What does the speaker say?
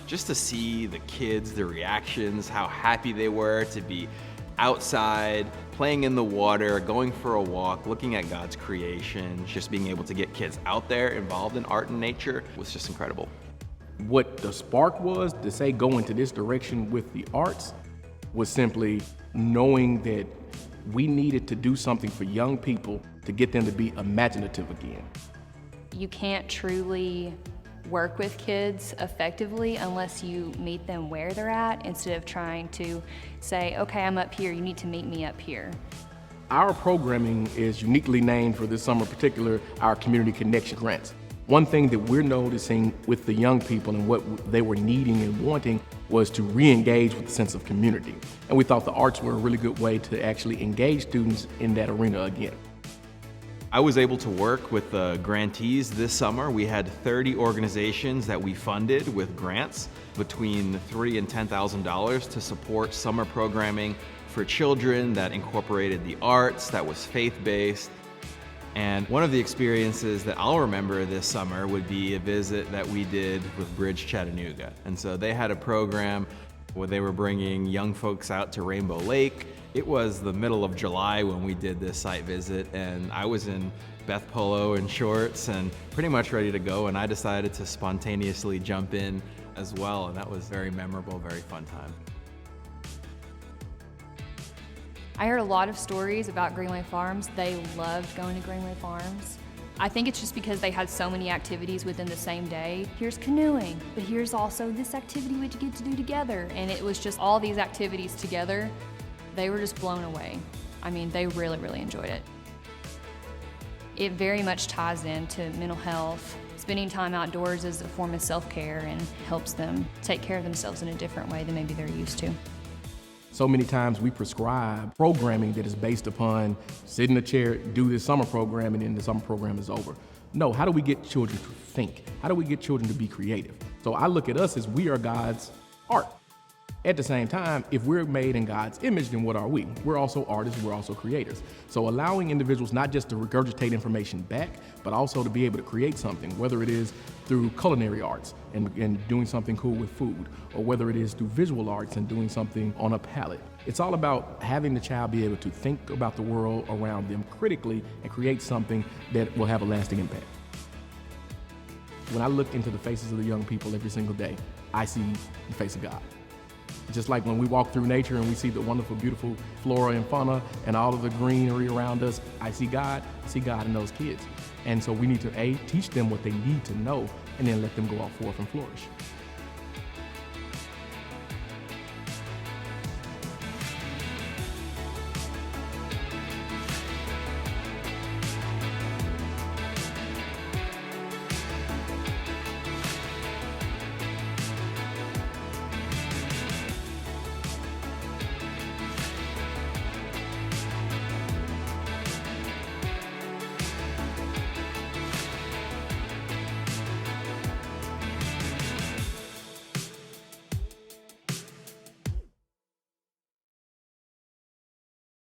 just to see the kids, the reactions, how happy they were to be outside, playing in the water, going for a walk, looking at God's creation, just being able to get kids out there involved in art and nature was just incredible. What the spark was to say go into this direction with the arts was simply knowing that we needed to do something for young people to get them to be imaginative again. You can't truly work with kids effectively unless you meet them where they're at instead of trying to say, okay, I'm up here, you need to meet me up here. Our programming is uniquely named for this summer in particular, our Community Connection Grants. One thing that we're noticing with the young people and what they were needing and wanting was to re-engage with the sense of community. And we thought the arts were a really good way to actually engage students in that arena again. I was able to work with the grantees this summer. We had 30 organizations that we funded with grants between $3,000 and $10,000 to support summer programming for children that incorporated the arts, that was faith-based. And one of the experiences that I'll remember this summer would be a visit that we did with Bridge Chattanooga. And so they had a program where they were bringing young folks out to Rainbow Lake. It was the middle of July when we did this site visit, and I was in Beth Polo and shorts and pretty much ready to go, and I decided to spontaneously jump in as well, and that was very memorable, very fun time. I heard a lot of stories about Greenway Farms. They loved going to Greenway Farms. I think it's just because they had so many activities within the same day. Here's canoeing, but here's also this activity which you get to do together. And it was just all these activities together. They were just blown away. I mean, they really, really enjoyed it. It very much ties into mental health. Spending time outdoors is a form of self-care and helps them take care of themselves in a different way than maybe they're used to. So many times we prescribe programming that is based upon sit in a chair, do this summer program, and then the summer program is over. No, how do we get children to think? How do we get children to be creative? So I look at us as we are God's art. At the same time, if we're made in God's image, then what are we? We're also artists, we're also creators. So allowing individuals not just to regurgitate information back, but also to be able to create something, whether it is through culinary arts and doing something cool with food, or whether it is through visual arts and doing something on a palette. It's all about having the child be able to think about the world around them critically and create something that will have a lasting impact. When I look into the faces of the young people every single day, I see the face of God. Just like when we walk through nature and we see the wonderful, beautiful flora and fauna and all of the greenery around us, I see God in those kids. And so we need to, A, teach them what they need to know, and then let them go out forth and flourish.